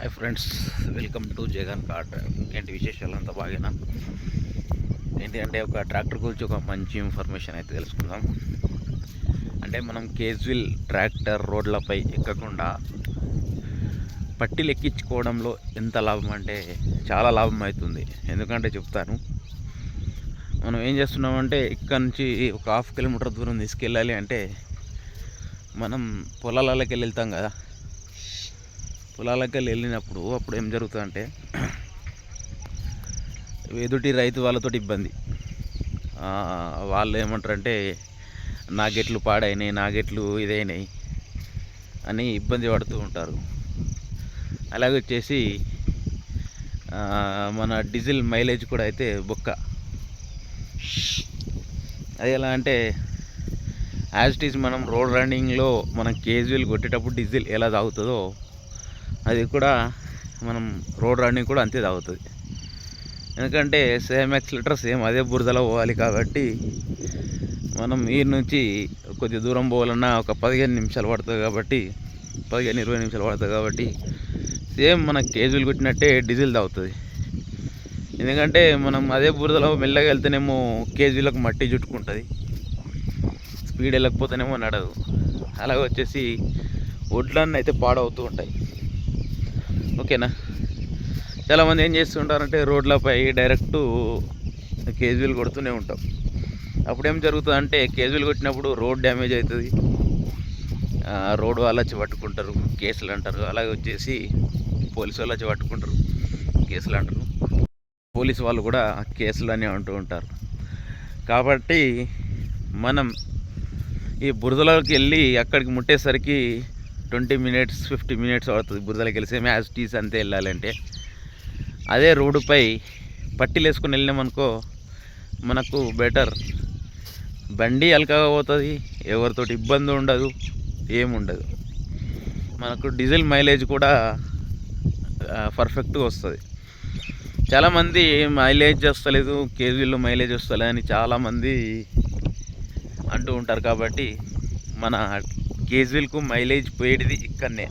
Hi friends, welcome to Jagan car drive. ఇంకేంటి విశేషాలు అంతా బాగేనా? ఏంటి అంటే ఒక ట్రాక్టర్ గురించి ఒక మంచి ఇన్ఫర్మేషన్ అయితే తెలుసుకుందాం. అంటే మనం కేజ్విల్ ట్రాక్టర్ రోడ్లపై ఎక్కకుండా పట్టీలు ఎక్కించుకోవడంలో ఎంత లాభం అంటే చాలా లాభం అవుతుంది. ఎందుకంటే చెప్తాను. మనం ఏం చేస్తున్నామంటే ఇక్కడ నుంచి ఒక 1/2 కిలోమీటర్ దూరం తీసుకెళ్ళాలి అంటే మనం పొలాలకి వెళ్తాం కదా. పొలాలకి వెళ్ళినప్పుడు అప్పుడు ఏం జరుగుతుందంటే ఎదుటి రైతు వాళ్ళతో ఇబ్బంది. వాళ్ళు ఏమంటారంటే నాగెట్లు పాడైనాయి, నాగెట్లు ఇదైనాయి అని ఇబ్బంది పడుతూ ఉంటారు. అలాగే వచ్చేసి మన డీజిల్ మైలేజ్ కూడా అయితే బొక్క. అది ఎలా అంటే యాజ్ ఇట్ ఈజ్ మనం రోడ్ రన్నింగ్లో మనం కేజీలు కొట్టేటప్పుడు డీజిల్ ఎలా తాగుతుందో అది కూడా మనం రోడ్ రన్నింగ్ కూడా అంతే తాగుతుంది. ఎందుకంటే సేమ్ యాక్సిలేటర్ సేమ్ అదే బురదలో పోవాలి కాబట్టి మనం ఈ నుంచి కొద్ది దూరం పోవాలన్నా ఒక 15 నిమిషాలు పడుతుంది కాబట్టి 15-20 నిమిషాలు పడుతుంది కాబట్టి సేమ్ మన కేజీలు కొట్టినట్టే డీజిల్ తాగుతుంది. ఎందుకంటే మనం అదే బురదలో మెల్లగా వెళ్తేనేమో కేజీలకు మట్టి చుట్టుకుంటుంది, స్పీడ్ వెళ్ళకపోతేనేమో నడదు. అలాగే వచ్చేసి వడ్లన్నీ అయితే పాడవుతూ ఉంటాయి. ఓకేనా? చాలామంది ఏం చేస్తుంటారంటే రోడ్లపై డైరెక్ట్ కేజీలు కొడుతూనే ఉంటాం. అప్పుడేం జరుగుతుంది అంటే కేజీలు కొట్టినప్పుడు రోడ్ డ్యామేజ్ అవుతుంది, రోడ్ వాళ్ళు వచ్చి పట్టుకుంటారు, కేసులు అంటారు. అలాగే వచ్చేసి పోలీసు వాళ్ళు వచ్చి పట్టుకుంటారు, కేసులు అంటారు. పోలీసు వాళ్ళు కూడా కేసులు అని అంటూ ఉంటారు. కాబట్టి మనం ఈ బురదలోకి వెళ్ళి అక్కడికి ముట్టేసరికి 20 మినిట్స్ 50 మినిట్స్ పడుతుంది. బురదలోకి వెళ్ళి సేమ్ యాజ్ టీస్ అంతే వెళ్ళాలంటే. అదే రోడ్డుపై పట్టీలు వేసుకొని వెళ్ళినామనుకో మనకు బెటర్. బండి అలకగా పోతుంది, ఎవరితోటి ఇబ్బంది ఉండదు, ఏముండదు. మనకు డీజిల్ మైలేజ్ కూడా పర్ఫెక్ట్గా వస్తుంది. చాలామంది మైలేజ్ వస్తలేదు, కేజీల్లో మైలేజ్ వస్తలేదు అని చాలామంది అంటూ ఉంటారు. కాబట్టి మన కేజీలకు మైలేజ్ పోయేది ఇక్కడనే.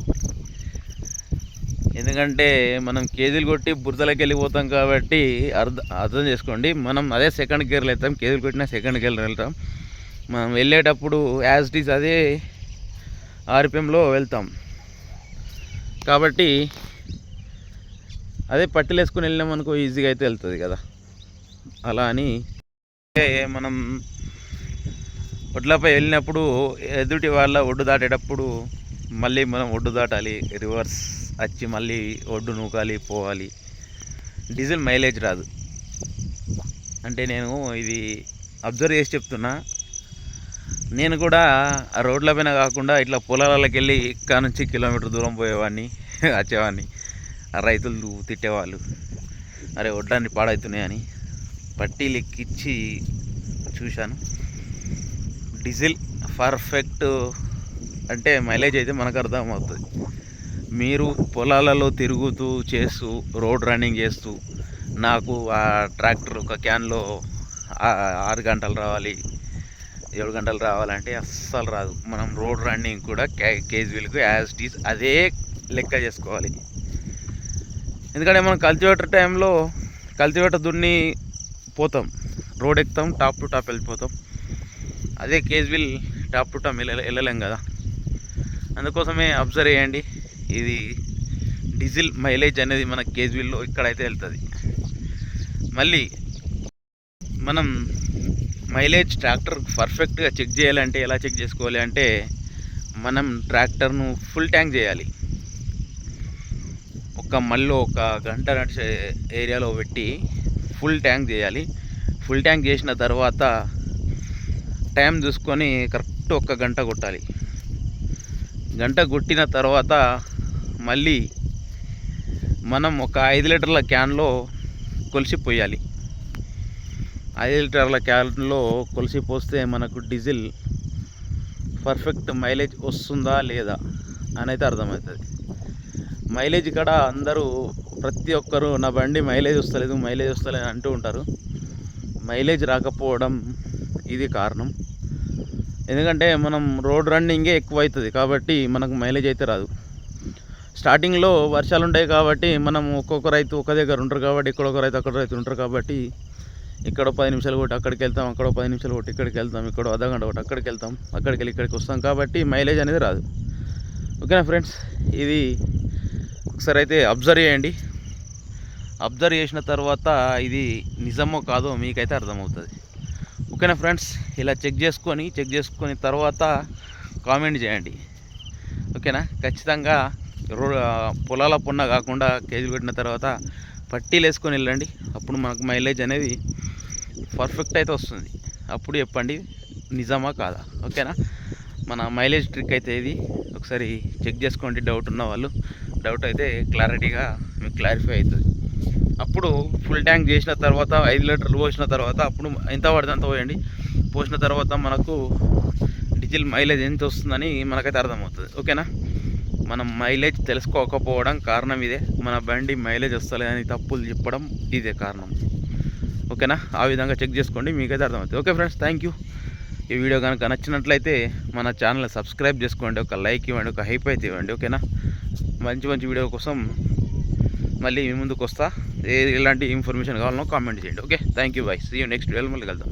ఎందుకంటే మనం కేజీలు కొట్టి బురదలోకి వెళ్ళిపోతాం కాబట్టి అర్థం చేసుకోండి. మనం అదే సెకండ్ గేర్లో వెళ్తాం, కేజీలు కొట్టినా సెకండ్ గేర్లో వెళ్తాం. మనం వెళ్ళేటప్పుడు యాజ్ ఇట్ ఈజ్ అదే ఆర్పిఎంలో వెళ్తాం. కాబట్టి అదే పట్టీలు వేసుకొని వెళ్ళినామనుకో ఈజీగా అయితే వెళ్తుంది కదా. అలా అని మనం ఒడ్లపై వెళ్ళినప్పుడు ఎదుటి వాళ్ళ ఒడ్డు దాటేటప్పుడు మళ్ళీ మనం ఒడ్డు దాటాలి, రివర్స్ వచ్చి మళ్ళీ ఒడ్డు నూకాలి, పోవాలి. డీజిల్ మైలేజ్ రాదు. అంటే నేను ఇది అబ్జర్వ్ చేసి చెప్తున్నా. నేను కూడా ఆ రోడ్ల పైన కాకుండా ఇట్లా పొలాలకి వెళ్ళి ఇక్కడ నుంచి కిలోమీటర్ దూరం పోయేవాడిని, వచ్చేవాడిని. ఆ రైతులు తిట్టేవాళ్ళు, అరే ఒడ్లన్నీ పాడవుతున్నాయని. పట్టీలు ఎక్కించి చూశాను. డీజిల్ పర్ఫెక్ట్ అంటే మైలేజ్ అయితే మనకు అర్థమవుతుంది. మీరు పొలాలలో తిరుగుతూ చేస్తూ రోడ్ రన్నింగ్ చేస్తూ నాకు ఆ ట్రాక్టర్ ఒక క్యాన్లో 6 గంటలు రావాలి, 7 గంటలు రావాలంటే అస్సలు రాదు. మనం రోడ్ రన్నింగ్ కూడా కేజీలకు యాజ్ ఇట్ ఈజ్ అదే లెక్క చేసుకోవాలి. ఎందుకంటే మనం కల్టివేటర్ టైంలో కల్టివేటర్ దున్ని పోతాం, రోడ్ ఎక్కుతాం, టాప్ టు టాప్ వెళ్ళిపోతాం. అదే కేజ్విల్ టాప్ టు టాప్ వెళ్ళలేం కదా. అందుకోసమే అబ్జర్వ్ చేయండి. ఇది డీజిల్ మైలేజ్ అనేది మన కేజ్విల్లో ఇక్కడైతే వెళ్తుంది. మళ్ళీ మనం మైలేజ్ ట్రాక్టర్ పర్ఫెక్ట్గా చెక్ చేయాలంటే ఎలా చెక్ చేసుకోవాలి అంటే మనం ట్రాక్టర్ను ఫుల్ ట్యాంక్ చేయాలి. మళ్ళీ ఒక గంట నడిచే ఏరియాలో పెట్టి ఫుల్ ట్యాంక్ చేయాలి. ఫుల్ ట్యాంక్ చేసిన తర్వాత టైం చూసుకొని కరెక్ట్ 1 గంట కొట్టాలి. గంట కొట్టిన తర్వాత మళ్ళీ మనం ఒక 5 లీటర్ల క్యాన్లో కొలిసి పోయాలి. 5 లీటర్ల క్యాన్లో కొలిసి పోస్తే మనకు డీజిల్ పర్ఫెక్ట్ మైలేజ్ వస్తుందా లేదా అనేది అర్థమవుతుంది. మైలేజ్ ఇక్కడ అందరూ ప్రతి ఒక్కరు నా బండి మైలేజ్ వస్తలేదు అంటూ ఉంటారు. మైలేజ్ రాకపోవడం ఇది కారణం. ఎందుకంటే మనం రోడ్ రన్నింగే ఎక్కువ అవుతుంది కాబట్టి మనకు మైలేజ్ అయితే రాదు. స్టార్టింగ్లో వర్షాలు ఉంటాయి కాబట్టి మనం ఒక్కొక్క రైతు ఒక దగ్గర ఉంటారు కాబట్టి ఇక్కడ ఒక రైతు అక్కడ రైతు ఉంటారు కాబట్టి ఇక్కడ 10 నిమిషాలు కొట్టి అక్కడికి వెళ్తాం, అక్కడ 10 నిమిషాలు కొట్టి ఇక్కడికి వెళ్తాం, ఇక్కడ అర్ధగంట కొట్టి అక్కడికి వెళ్తాం, అక్కడికి వెళ్ళి ఇక్కడికి వస్తాం కాబట్టి మైలేజ్ అనేది రాదు. ఓకేనా ఫ్రెండ్స్, ఇది ఒకసారి అయితే అబ్జర్వ్ చేయండి. అబ్జర్వ్ చేసిన తర్వాత ఇది నిజమో కాదో మీకైతే అర్థమవుతుంది. ఓకేనా ఫ్రెండ్స్, ఇలా చెక్ చేసుకొని తర్వాత కామెంట్ చేయండి. ఓకేనా, ఖచ్చితంగా పొలాల పొన్న కాకుండా కేజీలు కొట్టిన తర్వాత పట్టీలు వేసుకొని వెళ్ళండి. అప్పుడు మనకు మైలేజ్ అనేది పర్ఫెక్ట్ అయితే వస్తుంది. అప్పుడు చెప్పండి నిజమా కాదా. ఓకేనా, మన మైలేజ్ ట్రిక్ అయితే ఇది. ఒకసారి చెక్ చేసుకోండి, డౌట్ ఉన్న వాళ్ళు. డౌట్ అయితే క్లారిటీగా మీకు క్లారిఫై అవుతుంది. అప్పుడు ఫుల్ ట్యాంక్ చేసిన తర్వాత 5 లీటర్లు పోసిన తర్వాత అప్పుడు ఎంత పడుతుంది అంత పోయండి. పోసిన తర్వాత మనకు డీజిల్ మైలేజ్ ఎంత వస్తుందని మనకైతే అర్థమవుతుంది. ఓకేనా, మనం మైలేజ్ తెలుసుకోకపోవడం కారణం ఇదే. మన బండి మైలేజ్ వస్తలేదని తప్పులు చెప్పడం ఇదే కారణం. ఓకేనా, ఆ విధంగా చెక్ చేసుకోండి, మీకైతే అర్థమవుతుంది. Okay friends, thank you. ఈ వీడియో కనుక నచ్చినట్లయితే మన ఛానల్ని సబ్స్క్రైబ్ చేసుకోండి, ఒక లైక్ ఇవ్వండి, ఒక హైప్ అయితే ఇవ్వండి. ఓకేనా, మంచి వీడియో కోసం మళ్ళీ మీ ముందుకు వస్తా. ఇలాంటి ఇన్ఫర్మేషన్ కావాలనో కామెంట్ చేయండి. Okay, thank you bye, see you next వీడియోలో మళ్ళీ కలుద్దాం.